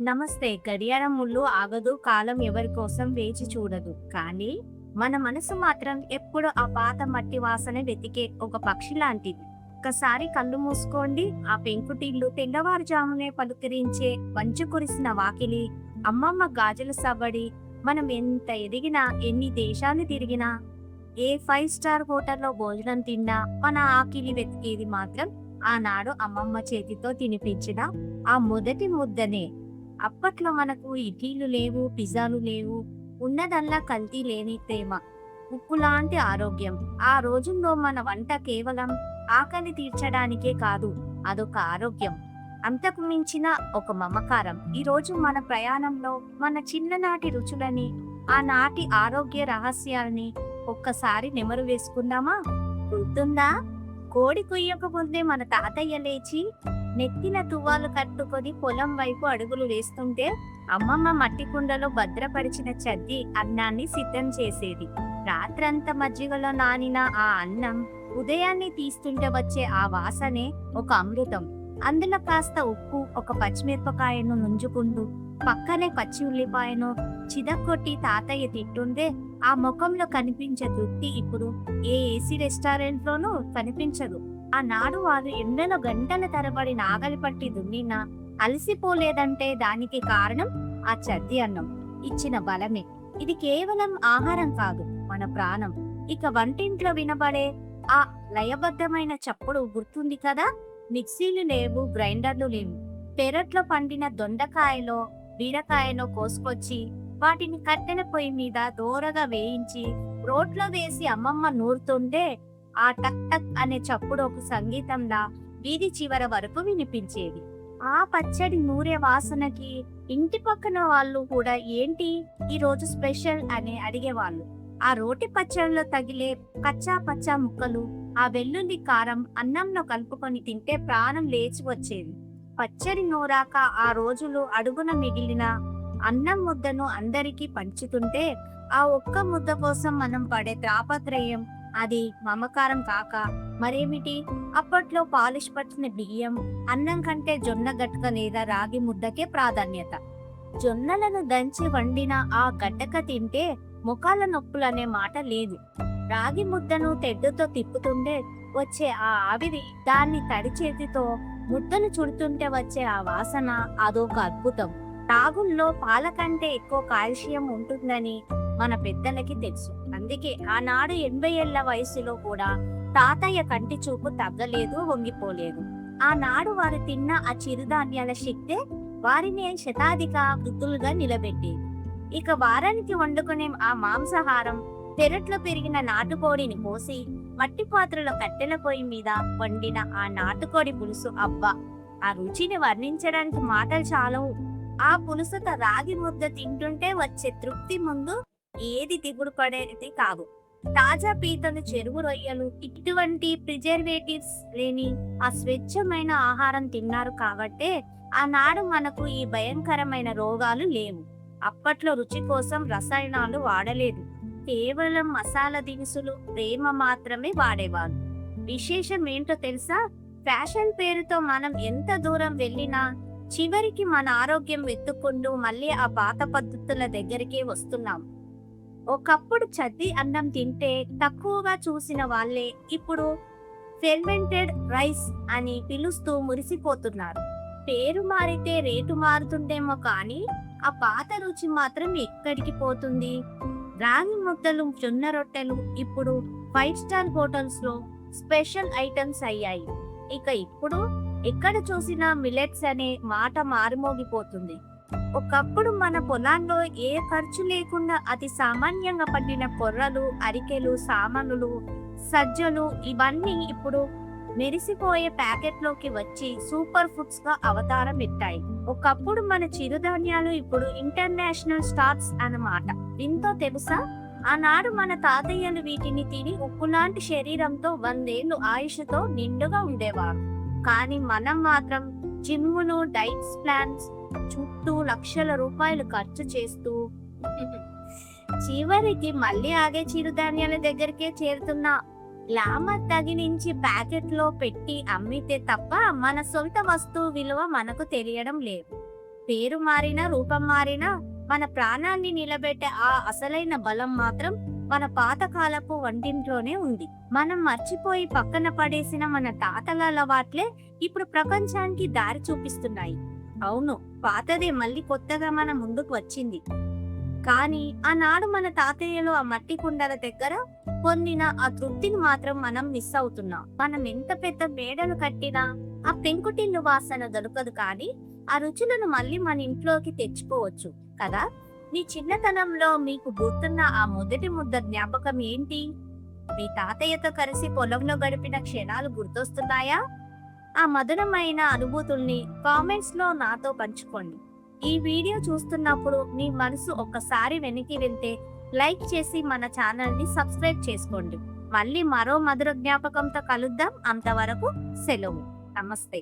నమస్తే. గడియారం ముళ్ళు ఆగదు, కాలం ఎవరి కోసం వేచి చూడదు. కానీ మన మనసు మాత్రం ఎప్పుడు ఆ పాత మట్టి వాసన వెతికే ఒక పక్షి లాంటిది. ఒక్కసారి కళ్ళు మూసుకోండి. ఆ పెంకుటిల్లు, తెల్లవారుజామునే పలుకరించే మంచు కురిసిన వాకిలి, అమ్మమ్మ గాజుల సవ్వడి. మనం ఎంత ఎదిగినా, ఎన్ని దేశాలు తిరిగినా, ఏ 5 స్టార్ హోటల్లో భోజనం తిన్నా మన ఆకిలి వెతికేది మాత్రం ఆనాడు అమ్మమ్మ చేతితో తినిపించిన ఆ మొదటి ముద్దనే. అప్పట్లో మనకు ఇడ్లీలు లేవు, పిజ్జాలు లేవు. ఉన్నదల్లా కల్తీ లేని ప్రేమ, ఉప్పులాంటి ఆరోగ్యం. ఆ రోజుల్లో మన వంట కేవలం ఆకలి తీర్చడానికే కాదు, అదొక ఆరోగ్యం. అంతకు మించిన ఒక మమకారం. ఈరోజు మన ప్రయాణంలో మన చిన్ననాటి రుచులని, ఆనాటి ఆరోగ్య రహస్యాల్ని ఒక్కసారి నెమరు వేసుకుందామా? గుర్తుందా? కోడి కొయ్యకముందే మన తాతయ్య లేచి నెత్తిన తువ్వాలు కట్టుకొని పొలం వైపు అడుగులు వేస్తుంటే అమ్మమ్మ మట్టి కుండలో భద్రపరిచిన చద్ది అన్నాన్ని సిద్ధం చేసేది. రాత్రంతా మజ్జిగలో నానిన ఆ అన్నం ఉదయాన్నే తీస్తుంటే వచ్చే ఆ వాసనే ఒక అమృతం. అందులో కాస్త ఉప్పు, ఒక పచ్చిమిరపకాయను నుంజుకుంటూ పక్కనే పచ్చి ఉల్లిపాయను చిదక్కొట్టి తాతయ్య తింటుంటే ఆ ముఖంలో కనిపించే తృప్తి ఇప్పుడు ఏ ఏసీ రెస్టారెంట్లోనూ కనిపించదు. ఆనాడు వారు ఎండలో గంటల తరబడి నాగలి పట్టి దున్నినా అలసిపోలేదంటే దానికి కారణం ఆ చద్ది అన్నం ఇచ్చిన బలమే. ఇది కేవలం ఆహారం కాదు, మన ప్రాణం. ఇక వంటింట్లో వినబడే ఆ లయబద్ధమైన చప్పుడు గుర్తుంది కదా? మిక్సీలు లేవు, గ్రైండర్లు లేవు. పెరట్లో పండిన దొండకాయలో బీరకాయలో కోసుకొచ్చి వాటిని కట్టెల పొయ్యి మీద దోరగా వేయించి రోట్లో వేసి అమ్మమ్మ నూరుతుంటే ఆ టక్ టక్ అనే చప్పుడు ఒక సంగీతంలా వీధి చివర వరకు వినిపించేది. ఆ పచ్చడి నూరే వాసనకి ఇంటి పక్కన వాళ్ళు కూడా ఏంటి ఈ రోజు స్పెషల్ అని అడిగేవాళ్ళు. ఆ రోటి పచ్చడిలో తగిలే కచ్చా పచ్చా ముక్కలు, ఆ వెల్లుల్లి కారం అన్నంలో కలుపుకొని తింటే ప్రాణం లేచి వచ్చేది. పచ్చడి నూరాక ఆ రోజులు అడుగున మిగిలిన అన్నం ముద్దను అందరికీ పంచుతుంటే ఆ ఒక్క ముద్ద కోసం మనం పడే తాపత్రయం, అది మమకారం కాక మరేమిటి? అప్పట్లో పాలిష్ పట్టిన బియ్యం అన్నం కంటే జొన్న గట్క లేదా రాగి ముద్దకే ప్రాధాన్యత. జొన్నలను దంచి వండిన ఆ గడ్డక తింటే ముఖాల నొప్పులనే మాట లేదు. రాగి ముద్దను తెడ్డుతో తిప్పుతుంటే వచ్చే ఆ ఆవిరి, దాన్ని తడి చేతితో ముద్దను చుడుతుంటే వచ్చే ఆ వాసన, అదొక అద్భుతం. రాగుల్లో పాల కంటే ఎక్కువ కాల్షియం ఉంటుందని మన పెద్దలకి తెలుసు. అందుకే ఆనాడు 80 ఏళ్ల వయసులో కూడా తాతయ్య కంటి చూపు తగ్గలేదు, వంగిపోలేదు. ఆనాడు వారు తిన్న ఆ చిరుధాన్యాల శక్తే వారిని శతాధిక వృద్ధులుగా నిలబెట్టేది. ఇక వారానికి వండుకునే ఆ మాంసాహారం, పెరట్లో పెరిగిన నాటుకోడిని కోసి మట్టి పాత్రలో కట్టెల పొయ్యి మీద వండిన ఆ నాటుకోడి పులుసు, అబ్బా! ఆ రుచిని వర్ణించడానికి మాటలు చాలవు. ఆ పులుసుతో రాగి ముద్ద తింటుంటే వచ్చే తృప్తి ముందు ఏది దిగుడు పడేది కాదు. తాజా పీతలు, చెరువు రొయ్యలు, ఇటువంటి ప్రిజర్వేటివ్స్ లేని ఆ స్వచ్ఛమైన ఆహారం తిన్నారు కాబట్టే ఆనాడు మనకు ఈ భయంకరమైన రోగాలు లేవు. అప్పట్లో రుచి కోసం రసాయనాలు వాడలేదు, కేవలం మసాలా దినుసులు, ప్రేమ మాత్రమే వాడేవారు. విశేషం ఏంటో తెలుసా? ఫ్యాషన్ పేరుతో మనం ఎంత దూరం వెళ్ళినా చివరికి మన ఆరోగ్యం వెతుక్కుంటూ మళ్ళీ ఆ పాత పద్ధతుల దగ్గరికే వస్తున్నాం. ఒకప్పుడు చద్ది అన్నం తింటే తక్కువగా చూసిన వాళ్ళే ఇప్పుడు ఫెర్మెంటెడ్ రైస్ అని పిలుస్తూ మురిసిపోతున్నారు. పేరు మారితే రేటు మారుతుందేమో కానీ ఆ పాత రుచి మాత్రం ఎక్కడికి పోతుంది? రాగి ముద్దలు, జొన్న రొట్టెలు ఇప్పుడు 5 స్టార్ హోటల్స్ లో స్పెషల్ ఐటమ్స్ అయ్యాయి. ఇక ఇప్పుడు ఎక్కడ చూసినా మిలెట్స్ అనే మాట మారుమోగిపోతుంది. ఒకప్పుడు మన పొలాల్లో ఏ ఖర్చు లేకుండా అతి సామాన్యంగా పండిన కొర్రలు, అరికెలు, సామనులు, సజ్జలు, ఇవన్నీ ఇప్పుడు మెరిసిపోయే ప్యాకెట్లోకి వచ్చి సూపర్ ఫుడ్స్ గా అవతారం ఎత్తాయి. ఒకప్పుడు మన చిరుధాన్యాలు ఇప్పుడు ఇంటర్నేషనల్ స్టార్స్ అన్నమాట. దీంతో తెలుసా? ఆనాడు మన తాతయ్యలు వీటిని తిని ఉప్పులాంటి శరీరంతో 100 ఏళ్ళు ఆయుష్తో నిండుగా ఉండేవారు. కానీ మనం మాత్రం జిమ్ములు, డైట్స్ ప్లాన్స్ చుట్టూ లక్షల రూపాయలు ఖర్చు చేస్తూ చివరికి మళ్ళీ ఆగే చిరుధాన్యాల దగ్గరికే చేరుతున్నా. గ్లామర్ తగిలించి ప్యాకెట్లో పెట్టి అమ్మితే తప్ప మన సొంత వస్తువు విలువ మనకు తెలియడం లేదు. పేరు మారినా, రూపం మారినా మన ప్రాణాన్ని నిలబెట్టే ఆ అసలైన బలం మాత్రం మన పాతకాలపు వంటింట్లోనే ఉంది. మనం మర్చిపోయి పక్కన పడేసిన మన తాతల అలవాట్లే ఇప్పుడు ప్రపంచానికి దారి చూపిస్తున్నాయి. అవును, పాతదే మళ్ళీ కొత్తగా మన ముందుకు వచ్చింది. కానీ ఆనాడు మన తాతయ్యలు ఆ మట్టి కుండల దగ్గర పొందిన ఆ తృప్తిని మాత్రం మనం మిస్ అవుతున్నాం. మనం ఎంత పెద్ద మేడలు కట్టినా ఆ పెంకుటిల్లు వాసన దొరకదు, కానీ ఆ రుచులను మళ్ళీ మన ఇంట్లోకి తెచ్చుకోవచ్చు కదా. మీ చిన్నతనంలో మీకు గుర్తున్న ఆ మొదటి ముద్ద జ్ఞాపకం ఏంటి? మీ తాతయ్యతో కలిసి పొలంలో గడిపిన క్షణాలు గుర్తొస్తున్నాయా? ఆ మధురమైన అనుభూతుల్ని కామెంట్స్ లో నాతో పంచుకోండి. ఈ వీడియో చూస్తున్నప్పుడు మీ మనసు ఒక్కసారి వెనక్కి వెళ్తే లైక్ చేసి మన ఛానల్ ని సబ్స్క్రైబ్ చేసుకోండి. మళ్ళీ మరో మధుర జ్ఞాపకంతో కలుద్దాం. అంతవరకు సెలవు. నమస్తే.